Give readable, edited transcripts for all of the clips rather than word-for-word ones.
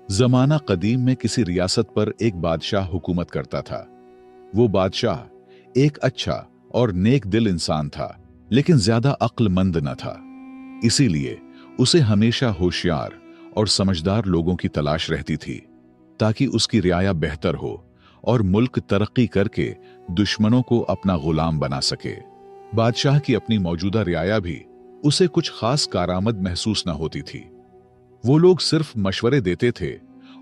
जमाना कदीम में किसी रियासत पर एक बादशाह हुकूमत करता था। वो बादशाह एक अच्छा और नेक दिल इंसान था, लेकिन ज्यादा अक्लमंद न था। इसीलिए उसे हमेशा होशियार और समझदार लोगों की तलाश रहती थी, ताकि उसकी रियाया बेहतर हो और मुल्क तरक्की करके दुश्मनों को अपना गुलाम बना सके। बादशाह की अपनी मौजूदा रियाया भी उसे कुछ खास कारामद महसूस न होती थी। वो लोग सिर्फ मशवरे देते थे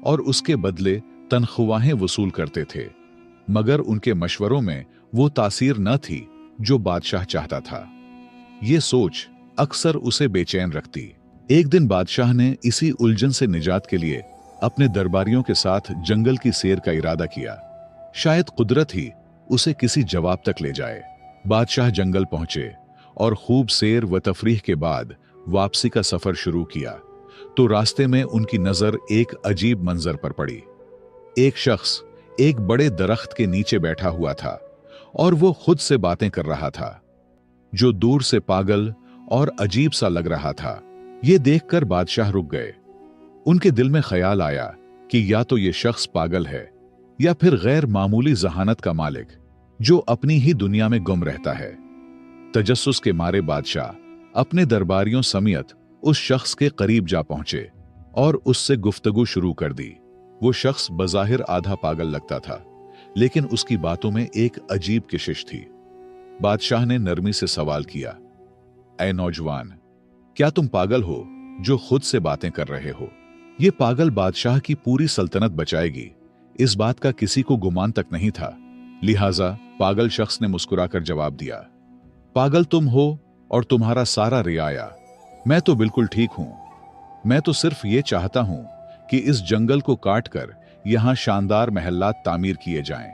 और उसके बदले तनख्वाहें वसूल करते थे, मगर उनके मशवरों में वो तासीर न थी जो बादशाह चाहता था। ये सोच अक्सर उसे बेचैन रखती। एक दिन बादशाह ने इसी उलझन से निजात के लिए अपने दरबारियों के साथ जंगल की सैर का इरादा किया। शायद कुदरत ही उसे किसी जवाब तक ले जाए। बादशाह जंगल पहुंचे और खूब सैर व तफरीह के बाद वापसी का सफर शुरू किया, तो रास्ते में उनकी नजर एक अजीब मंजर पर पड़ी। एक शख्स एक बड़े दरख्त के नीचे बैठा हुआ था और वो खुद से बातें कर रहा था, जो दूर से पागल और अजीब सा लग रहा था। ये देखकर बादशाह रुक गए। उनके दिल में ख्याल आया कि या तो ये शख्स पागल है या फिर गैर मामूली जहानत का मालिक, जो अपनी ही दुनिया में गुम रहता है। तजस्सुस के मारे बादशाह अपने दरबारियों समेत उस शख्स के करीब जा पहुंचे और उससे गुफ्तगू शुरू कर दी। वो शख्स बज़ाहिर आधा पागल लगता था, लेकिन उसकी बातों में एक अजीब कशिश थी। बादशाह ने नरमी से सवाल किया, ऐ नौजवान, क्या तुम पागल हो जो खुद से बातें कर रहे हो? ये पागल बादशाह की पूरी सल्तनत बचाएगी, इस बात का किसी को गुमान तक नहीं था। लिहाजा पागल शख्स ने मुस्कुराकर जवाब दिया, पागल तुम हो और तुम्हारा सारा रियाया। मैं तो बिल्कुल ठीक हूं। मैं तो सिर्फ ये चाहता हूं कि इस जंगल को काटकर यहां शानदार महल्लात तामीर किए जाएं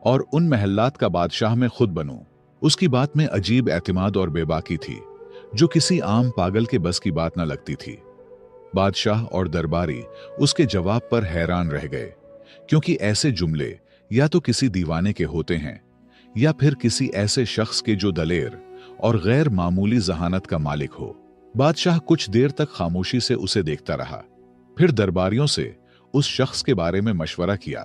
और उन महल्लात का बादशाह मैं खुद बनूं। उसकी बात में अजीब एतमाद और बेबाकी थी, जो किसी आम पागल के बस की बात न लगती थी। बादशाह और दरबारी उसके जवाब पर हैरान रह गए, क्योंकि ऐसे जुमले या तो किसी दीवाने के होते हैं या फिर किसी ऐसे शख्स के जो दलेर और गैर मामूली जहानत का मालिक हो। बादशाह कुछ देर तक खामोशी से उसे देखता रहा, फिर दरबारियों से उस शख्स के बारे में मशवरा किया,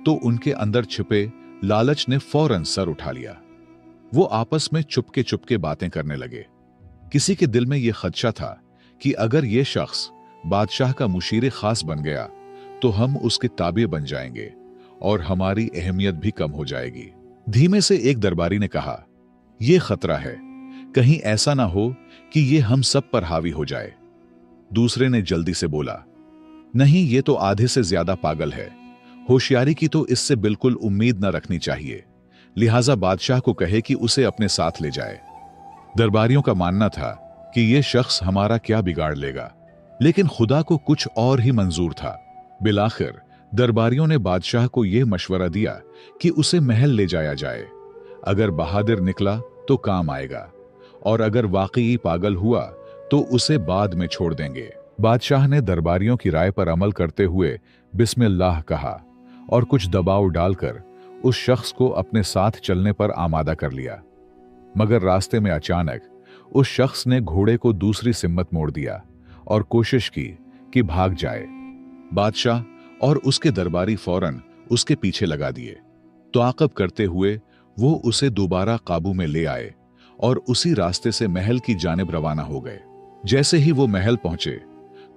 तो उनके अंदर छिपे लालच ने फौरन सर उठा लिया। वो आपस में चुपके चुपके बातें करने लगे। किसी के दिल में यह खदशा था कि अगर यह शख्स बादशाह का मुशीर खास बन गया तो हम उसके ताबे बन जाएंगे और हमारी अहमियत भी कम हो जाएगी। धीमे से एक दरबारी ने कहा, यह खतरा है, कहीं ऐसा ना हो कि ये हम सब पर हावी हो जाए। दूसरे ने जल्दी से बोला, नहीं, ये तो आधे से ज्यादा पागल है। होशियारी की तो इससे बिल्कुल उम्मीद न रखनी चाहिए। लिहाजा बादशाह को कहे कि उसे अपने साथ ले जाए। दरबारियों का मानना था कि यह शख्स हमारा क्या बिगाड़ लेगा, लेकिन खुदा को कुछ और ही मंजूर था। बिलाखिर दरबारियों ने बादशाह को यह मशवरा दिया कि उसे महल ले जाया जाए। अगर बहादुर निकला तो काम आएगा, और अगर वाकई पागल हुआ तो उसे बाद में छोड़ देंगे। बादशाह ने दरबारियों की राय पर अमल करते हुए बिस्मिल्लाह कहा और कुछ दबाव डालकर उस शख्स को अपने साथ चलने पर आमादा कर लिया। मगर रास्ते में अचानक उस शख्स ने घोड़े को दूसरी सिम्मत मोड़ दिया और कोशिश की कि भाग जाए। बादशाह और उसके दरबारी फौरन उसके पीछे लगा दिए। ताक़ब करते हुए वो उसे दोबारा काबू में ले आए और उसी रास्ते से महल की जानिब रवाना हो गए। जैसे ही वो महल पहुंचे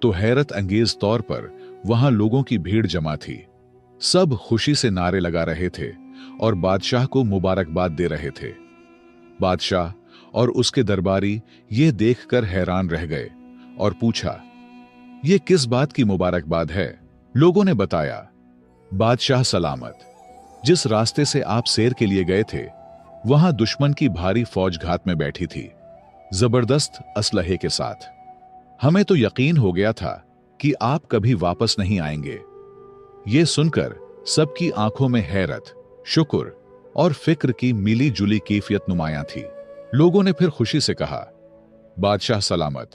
तो हैरत अंगेज तौर पर वहां लोगों की भीड़ जमा थी। सब खुशी से नारे लगा रहे थे और बादशाह को मुबारकबाद दे रहे थे। बादशाह और उसके दरबारी ये देखकर हैरान रह गए और पूछा, ये किस बात की मुबारकबाद है? लोगों ने बताया, बादशाह सलामत, जिस रास्ते से आप सैर के लिए गए थे वहां दुश्मन की भारी फौज घात में बैठी थी, जबरदस्त असलहे के साथ। हमें तो यकीन हो गया था कि आप कभी वापस नहीं आएंगे। यह सुनकर सबकी आंखों में हैरत, शुक्र और फिक्र की मिली जुली कैफियत नुमायां थी। लोगों ने फिर खुशी से कहा, बादशाह सलामत,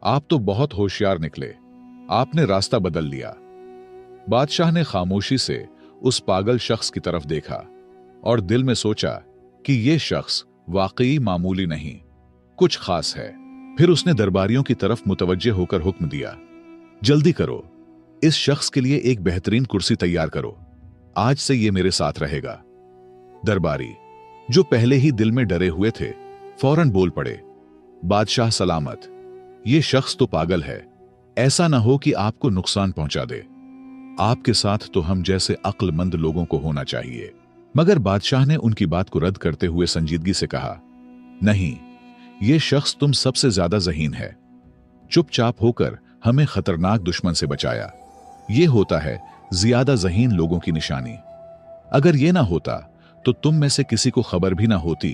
आप तो बहुत होशियार निकले, आपने रास्ता बदल लिया। बादशाह ने खामोशी से उस पागल शख्स की तरफ देखा और दिल में सोचा कि यह शख्स वाकई मामूली नहीं, कुछ खास है। फिर उसने दरबारियों की तरफ मुतवज्जे होकर हुक्म दिया, जल्दी करो, इस शख्स के लिए एक बेहतरीन कुर्सी तैयार करो, आज से ये मेरे साथ रहेगा। दरबारी, जो पहले ही दिल में डरे हुए थे, फौरन बोल पड़े, बादशाह सलामत, ये शख्स तो पागल है, ऐसा ना हो कि आपको नुकसान पहुंचा दे। आपके साथ तो हम जैसे अक्लमंद लोगों को होना चाहिए। मगर बादशाह ने उनकी बात को रद्द करते हुए संजीदगी से कहा, नहीं, ये शख्स तुम सबसे ज्यादा ज़हीन है। चुपचाप होकर हमें खतरनाक दुश्मन से बचाया। ये होता है ज्यादा ज़हीन लोगों की निशानी। अगर ये ना होता तो तुम में से किसी को खबर भी ना होती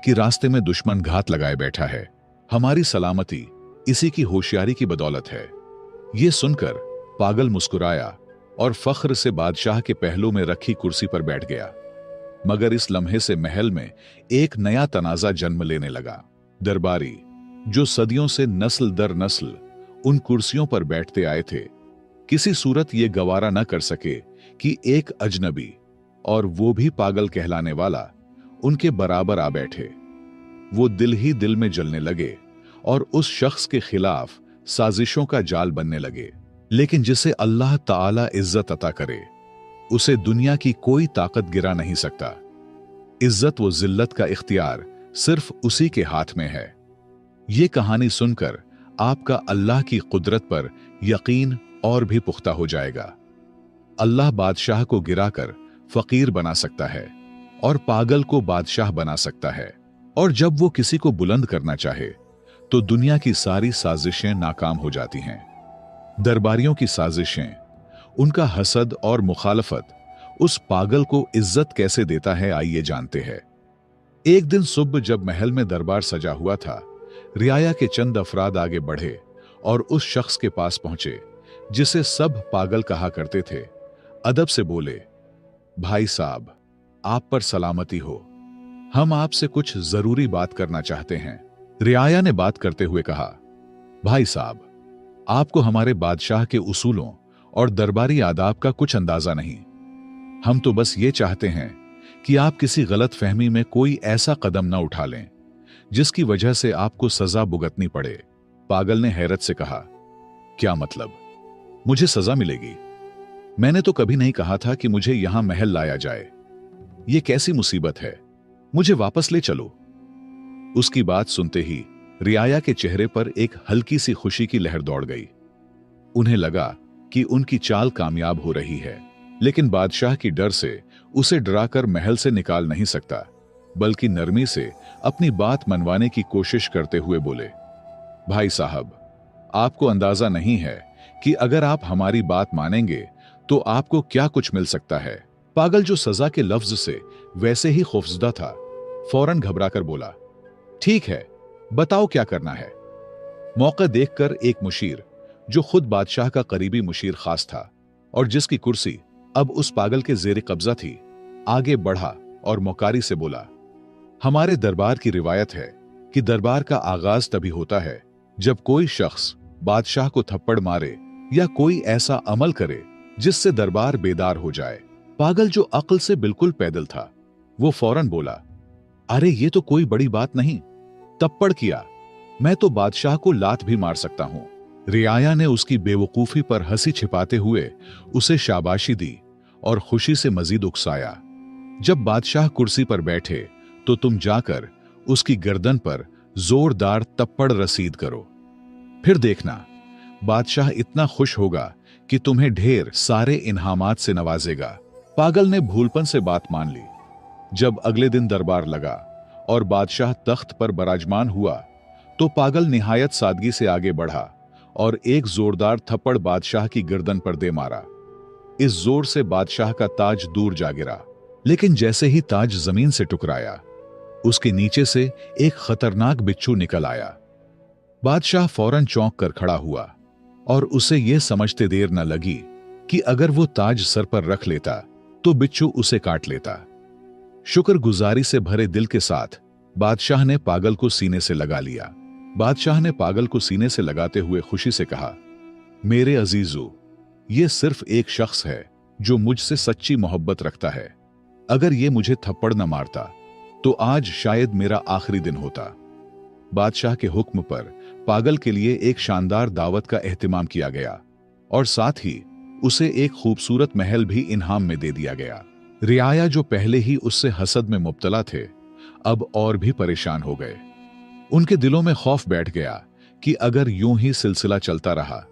कि रास्ते में दुश्मन घात लगाए बैठा है। हमारी सलामती इसी की होशियारी की बदौलत है। ये सुनकर पागल मुस्कुराया और फख्र से बादशाह के पहलू में रखी कुर्सी पर बैठ गया। मगर इस लम्हे से महल में एक नया तनाजा जन्म लेने लगा। दरबारी, जो सदियों से नस्ल दर नस्ल उन कुर्सियों पर बैठते आए थे, किसी सूरत ये गवारा न कर सके कि एक अजनबी, और वो भी पागल कहलाने वाला, उनके बराबर आ बैठे। वो दिल ही दिल में जलने लगे और उस शख्स के खिलाफ साजिशों का जाल बनने लगे। लेकिन जिसे अल्लाह ताला इज्जत अता करे, उसे दुनिया की कोई ताकत गिरा नहीं सकता। इज्जत व जिल्लत का इख्तियार सिर्फ उसी के हाथ में है। ये कहानी सुनकर आपका अल्लाह की कुदरत पर यकीन और भी पुख्ता हो जाएगा। अल्लाह बादशाह को गिराकर फकीर बना सकता है और पागल को बादशाह बना सकता है। और जब वो किसी को बुलंद करना चाहे तो दुनिया की सारी साजिशें नाकाम हो जाती हैं। दरबारियों की साजिशें, उनका हसद और मुखालफत उस पागल को इज्जत कैसे देता है, आइए जानते हैं। एक दिन सुबह जब महल में दरबार सजा हुआ था, रियाया के चंद अफराद आगे बढ़े और उस शख्स के पास पहुंचे जिसे सब पागल कहा करते थे। अदब से बोले, भाई साहब, आप पर सलामती हो, हम आपसे कुछ जरूरी बात करना चाहते हैं। रियाया ने बात करते हुए कहा, भाई साहब, आपको हमारे बादशाह के उसूलों और दरबारी आदाब का कुछ अंदाजा नहीं। हम तो बस ये चाहते हैं कि आप किसी गलत फहमी में कोई ऐसा कदम न उठा लें जिसकी वजह से आपको सजा भुगतनी पड़े। पागल ने हैरत से कहा, क्या मतलब, मुझे सजा मिलेगी? मैंने तो कभी नहीं कहा था कि मुझे यहां महल लाया जाए। यह कैसी मुसीबत है, मुझे वापस ले चलो। उसकी बात सुनते ही रियाया के चेहरे पर एक हल्की सी खुशी की लहर दौड़ गई। उन्हें लगा कि उनकी चाल कामयाब हो रही है, लेकिन बादशाह की डर से उसे डराकर महल से निकाल नहीं सकता, बल्कि नरमी से अपनी बात मनवाने की कोशिश करते हुए बोले, भाई साहब, आपको अंदाजा नहीं है कि अगर आप हमारी बात मानेंगे तो आपको क्या कुछ मिल सकता है। पागल, जो सजा के लफ्ज से वैसे ही खौफजदा था, फौरन घबराकर बोला, ठीक है, बताओ क्या करना है। मौका देखकर एक मुशीर, जो खुद बादशाह का करीबी मुशीर खास था और जिसकी कुर्सी अब उस पागल के जेर कब्जा थी, आगे बढ़ा और मौकारी से बोला, हमारे दरबार की रिवायत है कि दरबार का आगाज तभी होता है जब कोई शख्स बादशाह को थप्पड़ मारे या कोई ऐसा अमल करे जिससे दरबार बेदार हो जाए। पागल, जो अक्ल से बिल्कुल पैदल था, वो फौरन बोला, अरे ये तो कोई बड़ी बात नहीं, थप्पड़ किया, मैं तो बादशाह को लात भी मार सकता हूं। रियाया ने उसकी बेवकूफी पर हंसी छिपाते हुए उसे शाबाशी दी और खुशी से मजीद उकसाया। जब बादशाह कुर्सी पर बैठे तो तुम जाकर उसकी गर्दन पर जोरदार थप्पड़ रसीद करो, फिर देखना बादशाह इतना खुश होगा कि तुम्हें ढेर सारे इनामात से नवाजेगा। पागल ने भूलपन से बात मान ली। जब अगले दिन दरबार लगा और बादशाह तख्त पर बराजमान हुआ तो पागल निहायत सादगी से आगे बढ़ा और एक जोरदार थप्पड़ बादशाह की गर्दन पर दे मारा। इस जोर से बादशाह का ताज दूर जा गिरा, लेकिन जैसे ही ताज जमीन से टकराया, उसके नीचे से एक खतरनाक बिच्छू निकल आया। बादशाह फौरन चौंक कर खड़ा हुआ और उसे यह समझते देर न लगी कि अगर वो ताज सर पर रख लेता तो बिच्छू उसे काट लेता। शुक्रगुजारी से भरे दिल के साथ बादशाह ने पागल को सीने से लगा लिया। बादशाह ने पागल को सीने से लगाते हुए खुशी से कहा, मेरे अजीजों, ये सिर्फ एक शख्स है जो मुझसे सच्ची मोहब्बत रखता है। अगर ये मुझे थप्पड़ न मारता तो आज शायद मेरा आखिरी दिन होता। बादशाह के हुक्म पर पागल के लिए एक शानदार दावत का एहतिमाम किया गया और साथ ही उसे एक खूबसूरत महल भी इनाम में दे दिया गया। रियाया, जो पहले ही उससे हसद में मुब्तला थे, अब और भी परेशान हो गए। उनके दिलों में खौफ बैठ गया कि अगर यूं ही सिलसिला चलता रहा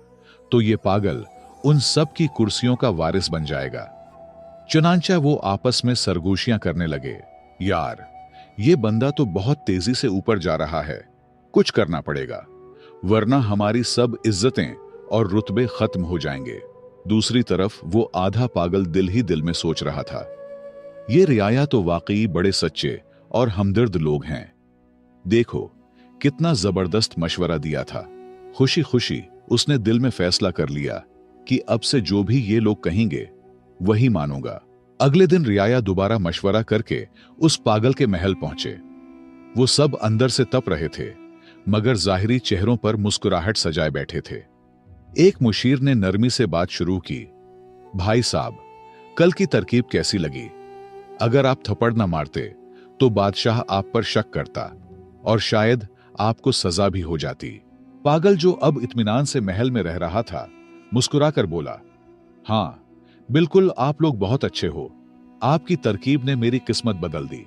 तो ये पागल उन सब की कुर्सियों का वारिस बन जाएगा। चुनांचा वो आपस में सरगोशियां करने लगे, यार ये बंदा तो बहुत तेजी से ऊपर जा रहा है, कुछ करना पड़ेगा, वरना हमारी सब इज्जतें और रुतबे खत्म हो जाएंगे। दूसरी तरफ वो आधा पागल दिल ही दिल में सोच रहा था, ये रियाया तो वाकई बड़े सच्चे और हमदर्द लोग हैं। देखो कितना जबरदस्त मशवरा दिया था। खुशी खुशी उसने दिल में फैसला कर लिया कि अब से जो भी ये लोग कहेंगे वही मानूंगा। अगले दिन रियाया दोबारा मशवरा करके उस पागल के महल पहुंचे। वो सब अंदर से तप रहे थे, मगर जाहिरी चेहरों पर मुस्कुराहट सजाए बैठे थे। एक मुशीर ने नरमी से बात शुरू की, भाई साहब, कल की तरकीब कैसी लगी? अगर आप थप्पड़ न मारते तो बादशाह आप पर शक करता और शायद आपको सजा भी हो जाती। पागल, जो अब इत्मीनान से महल में रह रहा था, मुस्कुराकर बोला, हाँ बिल्कुल, आप लोग बहुत अच्छे हो, आपकी तरकीब ने मेरी किस्मत बदल दी।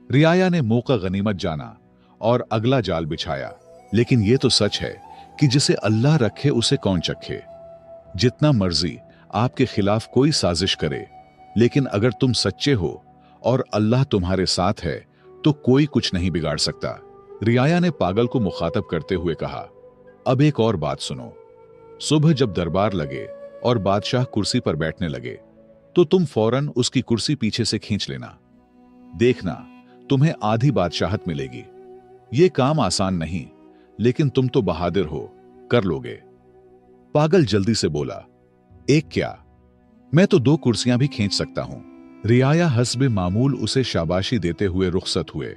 रियाया ने मौका गनीमत जाना और अगला जाल बिछाया। लेकिन यह तो सच है कि जिसे अल्लाह रखे उसे कौन चखे। जितना मर्जी आपके खिलाफ कोई साजिश करे, लेकिन अगर तुम सच्चे हो और अल्लाह तुम्हारे साथ है तो कोई कुछ नहीं बिगाड़ सकता। रियाया ने पागल को मुखातब करते हुए कहा, अब एक और बात सुनो। सुबह जब दरबार लगे और बादशाह कुर्सी पर बैठने लगे तो तुम फौरन उसकी कुर्सी पीछे से खींच लेना। देखना, तुम्हें आधी बादशाहत मिलेगी। यह काम आसान नहीं, लेकिन तुम तो बहादुर हो, कर लोगे। पागल जल्दी से बोला, एक क्या, मैं तो 2 कुर्सियां भी खींच सकता हूं। रियाया हस्बे मामूल उसे शाबाशी देते हुए रुखसत हुए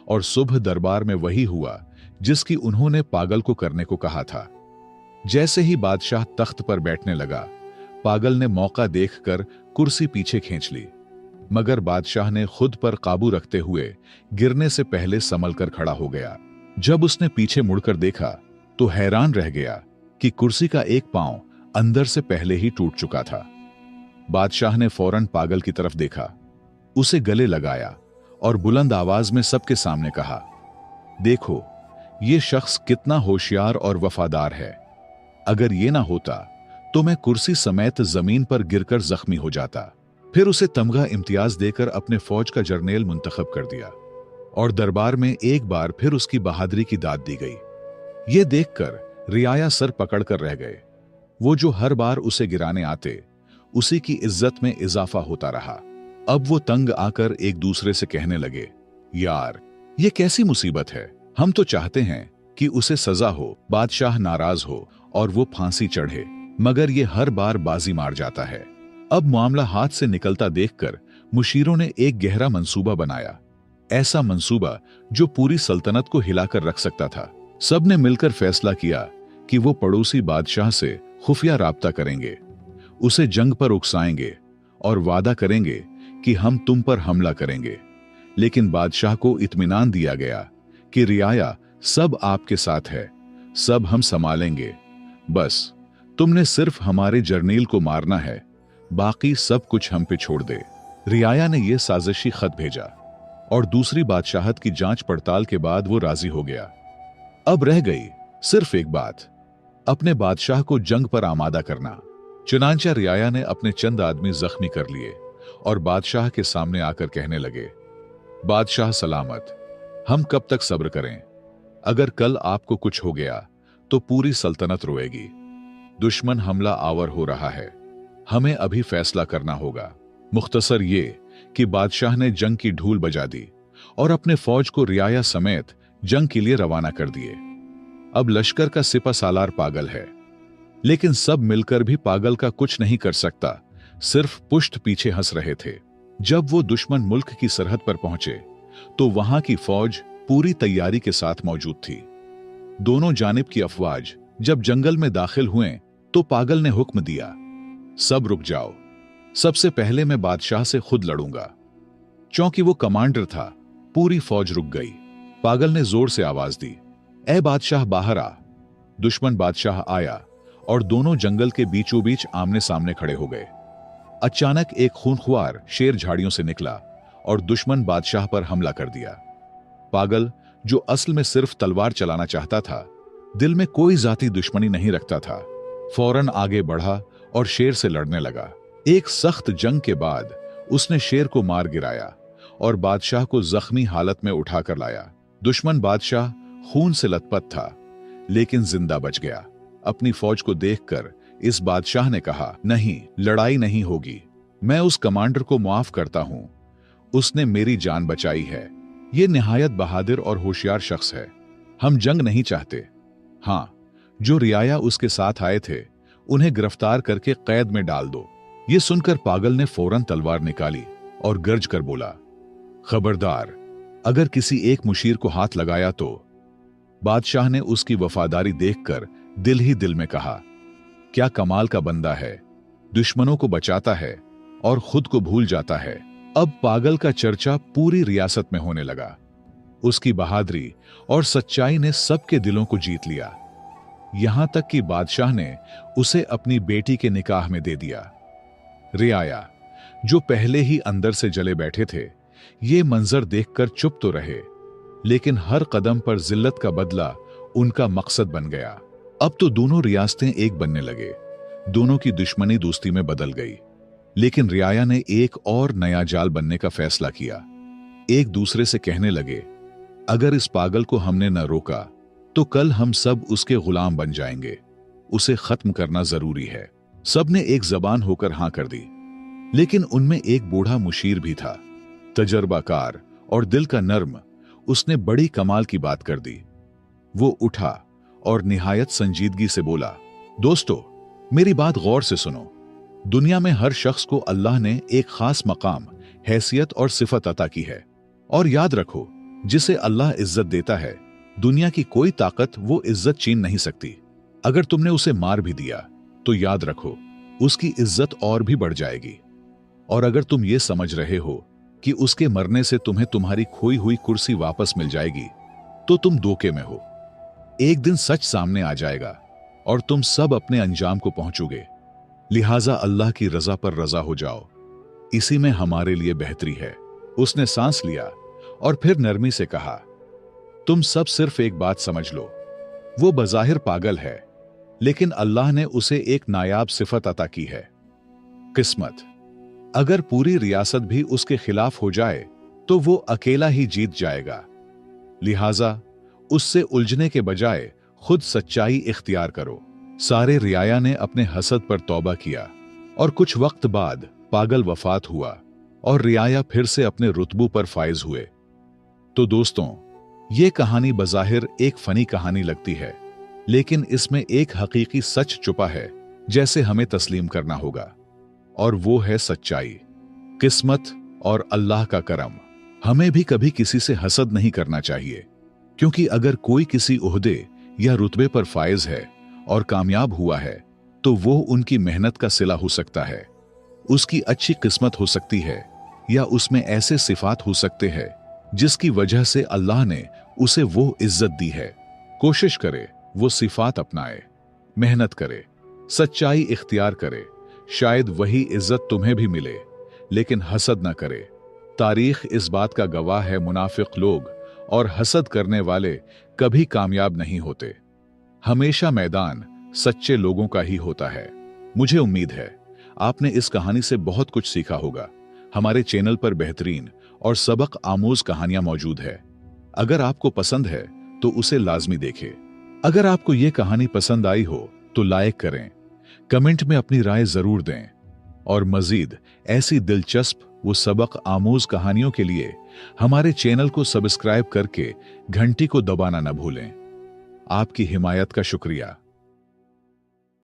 और सुबह दरबार में वही हुआ जिसकी उन्होंने पागल को करने को कहा था। जैसे ही बादशाह तख्त पर बैठने लगा, पागल ने मौका देखकर कुर्सी पीछे खींच ली, मगर बादशाह ने खुद पर काबू रखते हुए गिरने से पहले संभल कर खड़ा हो गया। जब उसने पीछे मुड़कर देखा तो हैरान रह गया कि कुर्सी का एक पांव अंदर से पहले ही टूट चुका था। बादशाह ने फौरन पागल की तरफ देखा, उसे गले लगाया और बुलंद आवाज में सबके सामने कहा, देखो ये शख्स कितना होशियार और वफादार है। अगर ये ना होता तो मैं कुर्सी समेत जमीन पर गिरकर जख्मी हो जाता। फिर उसे तमगा इम्तियाज देकर अपने फौज का जर्नेल मुंतखब कर दिया और दरबार में एक बार फिर उसकी बहादुरी की दाद दी गई। ये देखकर रियाया सर पकड़कर रह गए। वो जो हर बार उसे गिराने आते, उसी की इज्जत में इजाफा होता रहा। अब वो तंग आकर एक दूसरे से कहने लगे, यार ये कैसी मुसीबत है। हम तो चाहते हैं कि उसे सजा हो, बादशाह नाराज हो और वो फांसी चढ़े, मगर ये हर बार बाजी मार जाता है। अब मामला हाथ से निकलता देखकर मुशीरों ने एक गहरा मंसूबा बनाया, ऐसा मंसूबा जो पूरी सल्तनत को हिलाकर रख सकता था। सबने मिलकर फैसला किया कि वो पड़ोसी बादशाह से खुफिया राब्ता करेंगे, उसे जंग पर उकसाएंगे और वादा करेंगे कि हम तुम पर हमला करेंगे। लेकिन बादशाह को इत्मीनान दिया गया कि रियाया सब आपके साथ है, सब हम संभालेंगे, बस तुमने सिर्फ हमारे जर्नील को मारना है, बाकी सब कुछ हम पे छोड़ दे। रियाया ने यह साजिशी खत भेजा और दूसरी बादशाहत की जांच पड़ताल के बाद वो राजी हो गया। अब रह गई सिर्फ एक बात, अपने बादशाह को जंग पर आमादा करना। चुनांचा रियाया ने अपने चंद आदमी जख्मी कर लिए और बादशाह के सामने आकर कहने लगे, बादशाह सलामत, हम कब तक सब्र करें? अगर कल आपको कुछ हो गया तो पूरी सल्तनत रोएगी। दुश्मन हमला आवर हो रहा है, हमें अभी फैसला करना होगा। मुख्तसर ये कि बादशाह ने जंग की ढूल बजा दी और अपने फौज को रियाया समेत जंग के लिए रवाना कर दिए। अब लश्कर का सिपा सालार पागल है, लेकिन सब मिलकर भी पागल का कुछ नहीं कर सकता, सिर्फ पुष्ट पीछे हंस रहे थे। जब वो दुश्मन मुल्क की सरहद पर पहुंचे तो वहां की फौज पूरी तैयारी के साथ मौजूद थी। दोनों जानिब की अफवाज जब जंगल में दाखिल हुए तो पागल ने हुक्म दिया, सब रुक जाओ, सबसे पहले मैं बादशाह से खुद लड़ूंगा। चूंकि वो कमांडर था, पूरी फौज रुक गई। पागल ने जोर से आवाज दी, ए बादशाह बाहर आ। दुश्मन बादशाह आया और दोनों जंगल के बीचों बीच आमने सामने खड़े हो गए। अचानक एक खूंखार शेर झाड़ियों से निकला और दुश्मन बादशाह पर हमला कर दिया। पागल, जो असल में सिर्फ तलवार चलाना चाहता था, दिल में कोई जाती दुश्मनी नहीं रखता था, फौरन आगे बढ़ा और शेर से लड़ने लगा। एक सख्त जंग के बाद उसने शेर को मार गिराया और बादशाह को जख्मी हालत में उठाकर लाया। दुश्मन बादशाह खून से लथपथ था, लेकिन जिंदा बच गया। अपनी फौज को देखकर इस बादशाह ने कहा, नहीं, लड़ाई नहीं होगी। मैं उस कमांडर को माफ करता हूं, उसने मेरी जान बचाई है। यह निहायत बहादुर और होशियार शख्स है। हम जंग नहीं चाहते। हां, जो रियाया उसके साथ आए थे उन्हें गिरफ्तार करके कैद में डाल दो। यह सुनकर पागल ने फौरन तलवार निकाली और गर्ज कर बोला, खबरदार, अगर किसी एक मुशीर को हाथ लगाया तो। बादशाह ने उसकी वफादारी देखकर दिल ही दिल में कहा, क्या कमाल का बंदा है, दुश्मनों को बचाता है और खुद को भूल जाता है। अब पागल का चर्चा पूरी रियासत में होने लगा। उसकी बहादुरी और सच्चाई ने सबके दिलों को जीत लिया। यहां तक कि बादशाह ने उसे अपनी बेटी के निकाह में दे दिया। रियाया, जो पहले ही अंदर से जले बैठे थे, ये मंजर देखकर चुप तो रहे, लेकिन हर कदम पर जिल्लत का बदला उनका मकसद बन गया। अब तो दोनों रियासतें एक बनने लगे। दोनों की दुश्मनी दोस्ती में बदल गई। लेकिन रियाया ने एक और नया जाल बनने का फैसला किया। एक दूसरे से कहने लगे, अगर इस पागल को हमने न रोका तो कल हम सब उसके गुलाम बन जाएंगे। उसे खत्म करना जरूरी है। सब ने एक जबान होकर हां कर दी। लेकिन उनमें एक बूढ़ा मुशीर भी था, तजर्बाकार और दिल का नर्म। उसने बड़ी कमाल की बात कर दी। वो उठा और निहायत संजीदगी से बोला, दोस्तों, मेरी बात गौर से सुनो। दुनिया में हर शख्स को अल्लाह ने एक खास मकाम, हैसियत और सिफत अता की है। और याद रखो, जिसे अल्लाह इज्जत देता है, दुनिया की कोई ताकत वो इज्जत छीन नहीं सकती। अगर तुमने उसे मार भी दिया तो याद रखो, उसकी इज्जत और भी बढ़ जाएगी। और अगर तुम ये समझ रहे हो कि उसके मरने से तुम्हें तुम्हारी खोई हुई कुर्सी वापस मिल जाएगी, तो तुम धोखे में हो। एक दिन सच सामने आ जाएगा और तुम सब अपने अंजाम को पहुंचोगे। लिहाजा अल्लाह की रजा पर रजा हो जाओ, इसी में हमारे लिए बेहतरी है। उसने सांस लिया और फिर नरमी से कहा, तुम सब सिर्फ एक बात समझ लो, वो बज़ाहिर पागल है, लेकिन अल्लाह ने उसे एक नायाब सिफत अता की है, किस्मत। अगर पूरी रियासत भी उसके खिलाफ हो जाए तो वो अकेला ही जीत जाएगा। लिहाजा उससे उलझने के बजाय खुद सच्चाई इख्तियार करो। सारे रियाया ने अपने हसद पर तौबा किया और कुछ वक्त बाद पागल वफात हुआ और रियाया फिर से अपने रुतबों पर फायज हुए। तो दोस्तों, ये कहानी बज़ाहिर एक फनी कहानी लगती है, लेकिन इसमें एक हकीकी सच छुपा है जैसे हमें तस्लीम करना होगा, और वो है सच्चाई, किस्मत और अल्लाह का करम। हमें भी कभी किसी से हसद नहीं करना चाहिए, क्योंकि अगर कोई किसी ओहदे या रुतबे पर फायज है और कामयाब हुआ है तो वो उनकी मेहनत का सिला हो सकता है, उसकी अच्छी किस्मत हो सकती है, या उसमें ऐसे सिफात हो सकते हैं जिसकी वजह से अल्लाह ने उसे वो इज्जत दी है। कोशिश करे वो सिफात अपनाए, मेहनत करे, सच्चाई इख्तियार करे, शायद वही इज्जत तुम्हें भी मिले। लेकिन हसद न करे। तारीख इस बात का गवाह है, मुनाफिक लोग और हसद करने वाले कभी कामयाब नहीं होते। हमेशा मैदान सच्चे लोगों का ही होता है। मुझे उम्मीद है आपने इस कहानी से बहुत कुछ सीखा होगा। हमारे चैनल पर बेहतरीन और सबक आमोज कहानियां मौजूद है। अगर आपको पसंद है तो उसे लाजमी देखें। अगर आपको यह कहानी पसंद आई हो तो लाइक करें, कमेंट में अपनी राय जरूर दें, और मजीद ऐसी दिलचस्प वो सबक आमोज कहानियों के लिए हमारे चैनल को सब्सक्राइब करके घंटी को दबाना न भूलें। आपकी हिमायत का शुक्रिया।